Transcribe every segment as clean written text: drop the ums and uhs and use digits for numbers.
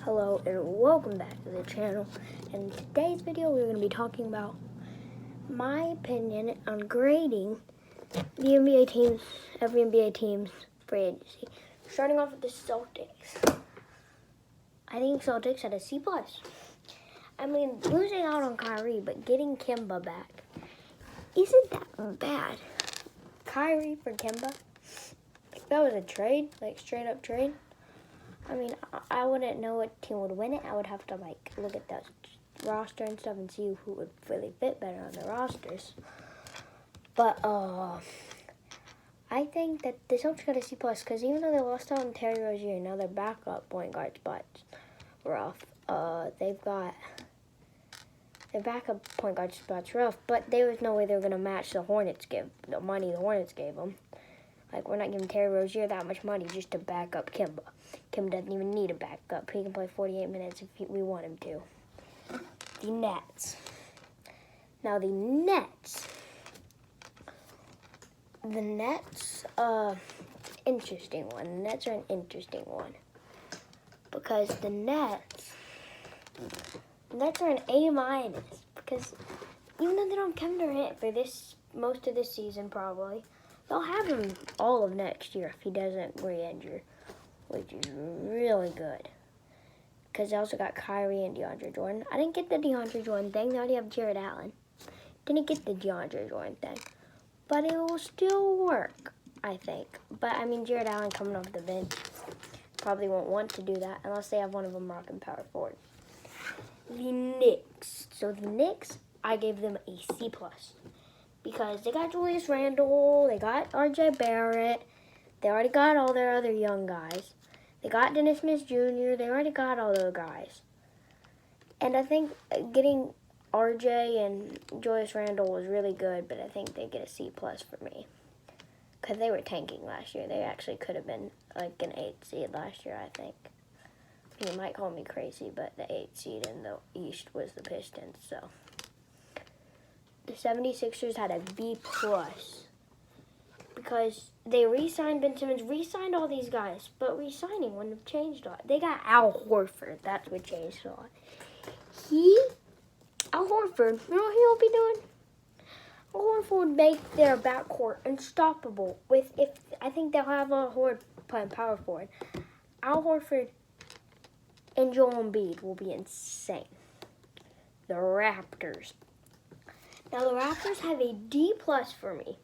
Hello and welcome back to the channel. In today's video we're going to be talking about my opinion on grading the NBA teams, every NBA team's free agency. Starting off with the Celtics. I think Celtics had a C+. I mean, losing out on Kyrie but getting Kemba back isn't that bad. Kyrie for Kemba? If that was a trade, like straight up trade, I mean, I wouldn't know what team would win it. I would have to, look at the roster and stuff and see who would really fit better on the rosters. But, I think that the Celtics got a C+, because even though they lost out on Terry Rozier, now their backup point guard spots rough. They've got their backup point guard spots rough, but there was no way they were going to match the money the Hornets gave them. Like, we're not giving Terry Rozier that much money just to back up Kemba. Kemba doesn't even need a backup. He can play 48 minutes if we want him to. The Nets. Now, the Nets, interesting one. The Nets are an interesting one. Because the Nets are an A-. Because even though they don't come to Durant for most of this season probably, they'll have him all of next year if he doesn't re-injure, which is really good. Because they also got Kyrie and DeAndre Jordan. I didn't get the DeAndre Jordan thing. They already have Jared Allen. Didn't get the DeAndre Jordan thing. But it will still work, I think. But, I mean, Jared Allen coming off the bench probably won't want to do that unless they have one of them rocking power forward. The Knicks. So, the Knicks, I gave them a C+. Because they got Julius Randle, they got RJ Barrett, they already got all their other young guys. They got Dennis Smith Jr., they already got all those guys. And I think getting RJ and Julius Randle was really good, but I think they get a C+ for me. Because they were tanking last year. They actually could have been like an 8th seed last year, I think. You might call me crazy, but the 8th seed in the East was the Pistons, so. The 76ers had a B+. Because they re-signed Ben Simmons, re-signed all these guys, but re-signing wouldn't have changed a lot. They got Al Horford. That's what changed a lot. Al Horford, you know what he'll be doing? Al Horford would make their backcourt unstoppable. I think they'll have Al Horford playing power forward. Al Horford and Joel Embiid will be insane. The Raptors. Now, the Raptors have a D+ for me.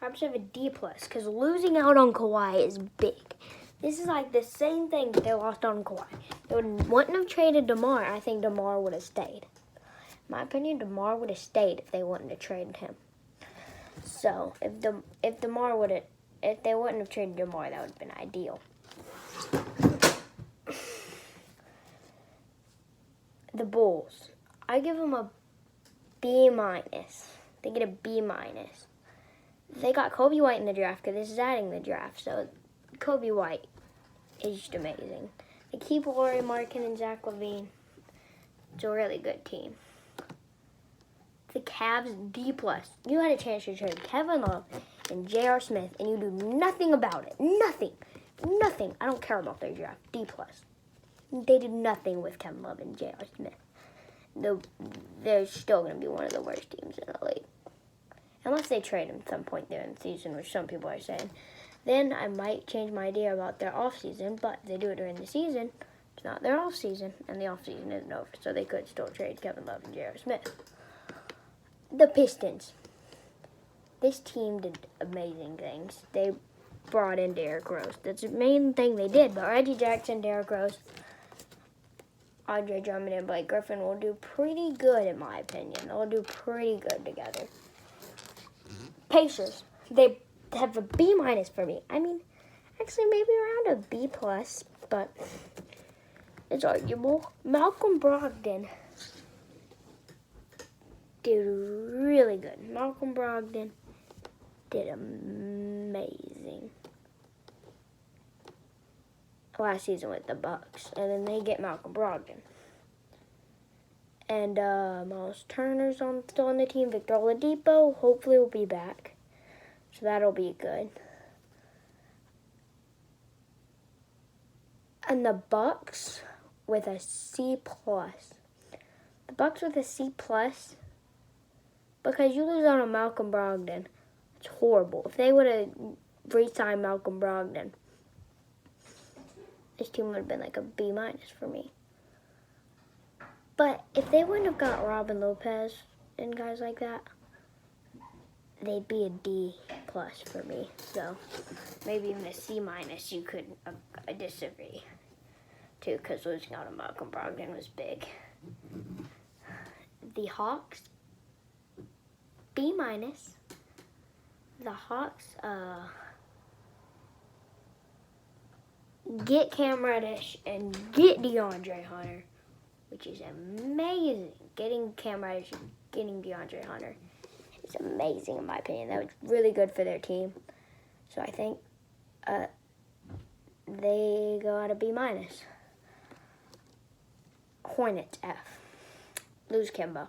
Raptors have a D+, because losing out on Kawhi is big. This is like the same thing that they lost on Kawhi. They wouldn't have traded DeMar. I think DeMar would have stayed. In my opinion, DeMar would have stayed if they wouldn't have traded him. So, if they wouldn't have traded DeMar, that would have been ideal. The Bulls. I give them a B-. They get a B-. They got Kobe White in the draft because this is adding the draft. So Kobe White is just amazing. They keep Lauri Markkanen and Zach LaVine. It's a really good team. The Cavs, D+. You had a chance to trade Kevin Love and J.R. Smith, and you do nothing about it. Nothing. I don't care about their draft. D+. They did nothing with Kevin Love and J.R. Smith. They're still going to be one of the worst teams in the league. Unless they trade him at some point during the season, which some people are saying. Then I might change my idea about their offseason, but if they do it during the season, it's not their offseason, and the offseason isn't over, so they could still trade Kevin Love and J.R. Smith. The Pistons. This team did amazing things. They brought in Derrick Rose. That's the main thing they did, but Reggie Jackson, Derrick Rose, Andre Drummond, and Blake Griffin will do pretty good, in my opinion. They'll do pretty good together. Pacers. They have a B- for me. I mean, actually maybe around a B+, but it's arguable. Malcolm Brogdon did really good. Malcolm Brogdon did amazing last season with the Bucks, and then they get Malcolm Brogdon. And Miles Turner's still on the team. Victor Oladipo hopefully will be back, so that'll be good. And the Bucks with a C plus. The Bucks with a C plus because you lose out on Malcolm Brogdon. It's horrible. If they would have re-signed Malcolm Brogdon, this team would have been like a B minus for me. But if they wouldn't have got Robin Lopez and guys like that, they'd be a D plus for me. So maybe even a C minus. You could disagree too, because losing out on Malcolm Brogdon was big. The Hawks, B minus. The Hawks get Cam Reddish and get DeAndre Hunter, which is amazing. Getting Cam Reddish and getting DeAndre Hunter is amazing in my opinion. That was really good for their team. So I think they go at a B minus. Hornets, F. Lose Kemba.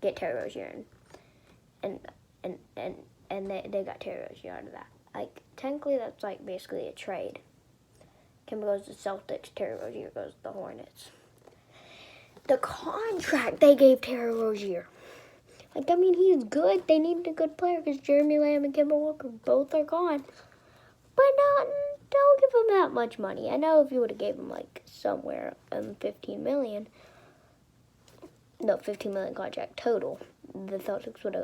Get Terry Rozier. And they got Terry Rozier out of that. Like, technically that's like basically a trade. Kemba goes to Celtics, Terry Rozier goes to the Hornets. The contract they gave Terry Rozier. Like, I mean, he's good. They needed a good player because Jeremy Lamb and Kemba Walker both are gone. But don't give him that much money. I know if you would have gave him like somewhere $15 million contract total, the Celtics would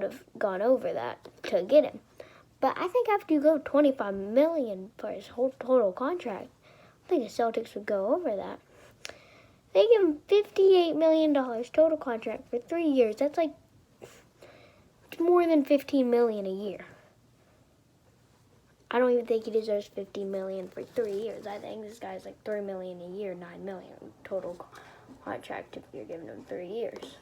have gone over that to get him. But I think after you go $25 million for his whole total contract, I think the Celtics would go over that. They give him $58 million total contract for 3 years. That's like more than $15 million a year. I don't even think he deserves $50 million for 3 years. I think this guy's like $3 million a year, $9 million total contract if you're giving him 3 years.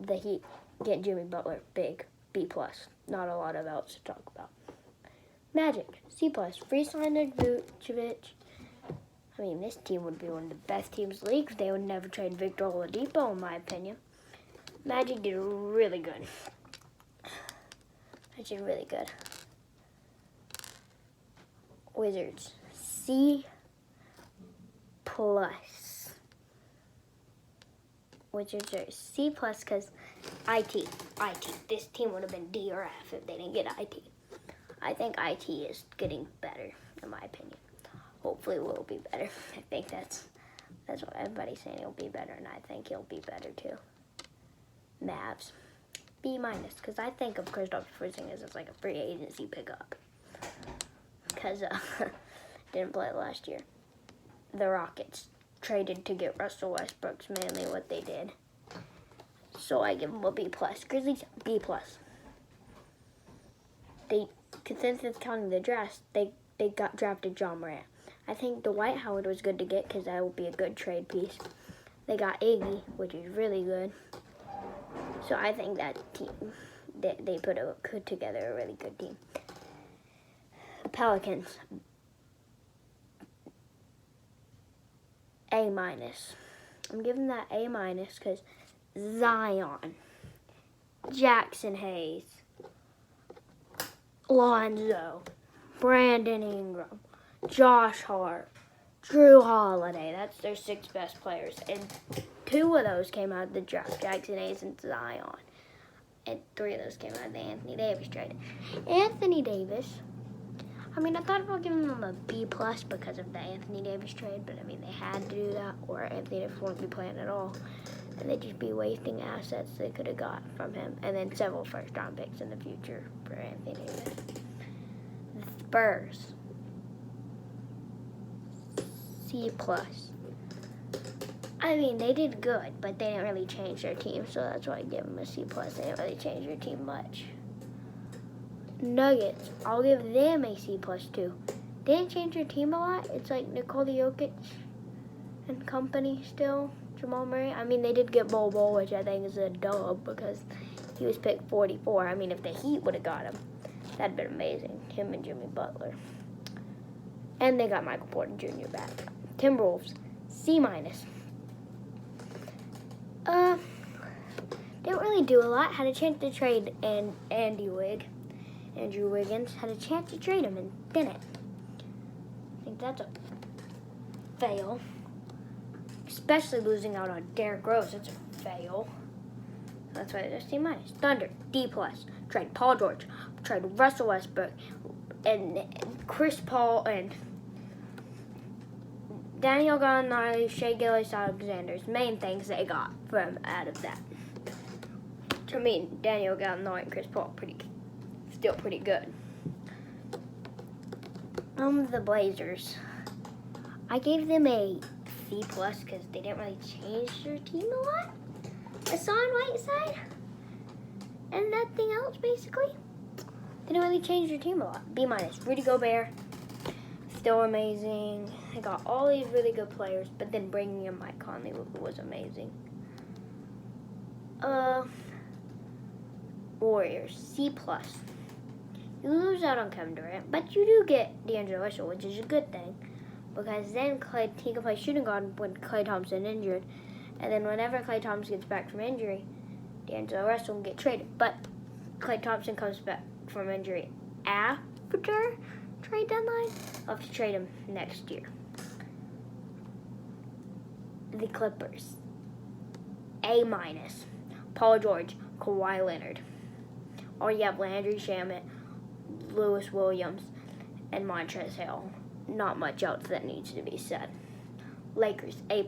The Heat get Jimmy Butler, big, B plus. Not a lot of else to talk about. Magic, C plus. Free sign Vucevic. I mean, this team would be one of the best teams in the league. They would never trade Victor Oladipo, in my opinion. Magic did really good. Magic did really good. Wizards, C plus. Wizards are C plus because IT. This team would have been D or F if they didn't get IT. I think IT is getting better, in my opinion. Hopefully it will be better. I think that's what everybody's saying. It'll be better, and I think he'll be better too. Mavs, B minus, because I think of Kristaps Porzingis as like a free agency pickup. Because didn't play last year. The Rockets traded to get Russell Westbrook's mainly what they did. So I give them a B plus. Grizzlies, B plus. Consensus counting the draft, they got drafted John Morant. I think Dwight Howard was good to get because that will be a good trade piece. They got Iggy, which is really good. So I think that team, they put together a really good team. Pelicans, A minus. I'm giving that A minus because Zion, Jackson Hayes, Lonzo, Brandon Ingram, Josh Hart, Drew Holiday. That's their 6 best players. And 2 of those came out of the draft, Jackson Hayes and Zion. And 3 of those came out of the Anthony Davis trade. Anthony Davis, I mean, I thought about giving them a B plus because of the Anthony Davis trade, but I mean, they had to do that or Anthony Davis won't be playing at all. And they'd just be wasting assets they could have got from him. And then several first-round picks in the future for Anthony Davis. The Spurs, C plus. I mean, they did good, but they didn't really change their team, so that's why I give them a C plus. They didn't really change their team much. Nuggets, I'll give them a C plus too. They didn't change their team a lot. It's like Nikola Jokic and company still. Jamal Murray. I mean, they did get Bol Bol, which I think is a dub because he was picked 44. I mean, if the Heat would have got him, that'd been amazing. Him and Jimmy Butler. And they got Michael Porter Jr. back. Timberwolves, C minus. Didn't really do a lot. Had a chance to trade Andrew Wiggins. Had a chance to trade him, and didn't. I think that's a fail. Especially losing out on Derrick Rose. That's a fail. That's why it's C-. Thunder, D+. Tried Paul George. Tried Russell Westbrook. And Chris Paul and Daniel Gallinari, Shai Gilgeous-Alexander's main things they got from out of that. I mean, Daniel Gallinari and Chris Paul still pretty good. The Blazers. I gave them a C+ because they didn't really change their team a lot. Hassan Whiteside and nothing else basically. They didn't really change their team a lot. B-. Rudy Gobert, still amazing. They got all these really good players, but then bringing in Mike Conley was amazing. Warriors, C+. You lose out on Kevin Durant, but you do get D'Angelo Russell, which is a good thing, because then he can play shooting guard when Klay Thompson injured, and then whenever Klay Thompson gets back from injury, D'Angelo Russell will get traded. But Klay Thompson comes back from injury after trade deadline. I'll have to trade him next year. The Clippers, A-. Paul George, Kawhi Leonard. Or you have Landry Shamet, Lewis Williams, and Montrezl Harrell. Not much else that needs to be said. Lakers, A+.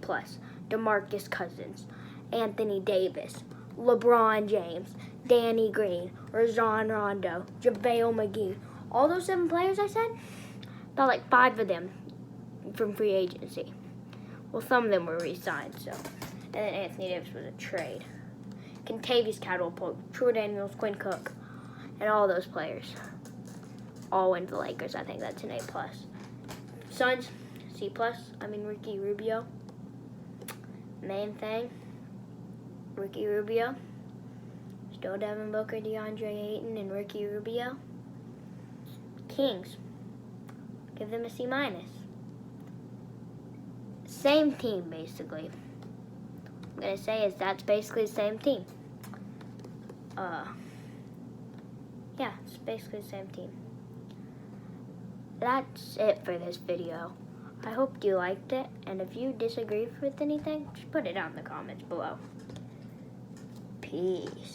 DeMarcus Cousins, Anthony Davis, LeBron James, Danny Green, Rajon Rondo, JaVale McGee. All those 7 players I said, about like 5 of them from free agency. Well, some of them were re-signed, so. And then Anthony Davis was a trade. Kentavious Caldwell-Pope, Troy Daniels, Quinn Cook, and all those players all went to the Lakers. I think that's an A+. Suns, C+. Ricky Rubio. Main thing, Ricky Rubio. Still Devin Booker, DeAndre Ayton, and Ricky Rubio. Kings, give them a C-. Same team, basically. I'm going to say is that's basically the same team. Yeah, it's basically the same team. That's it for this video. I hope you liked it, and if you disagree with anything, just put it down in the comments below. Peace.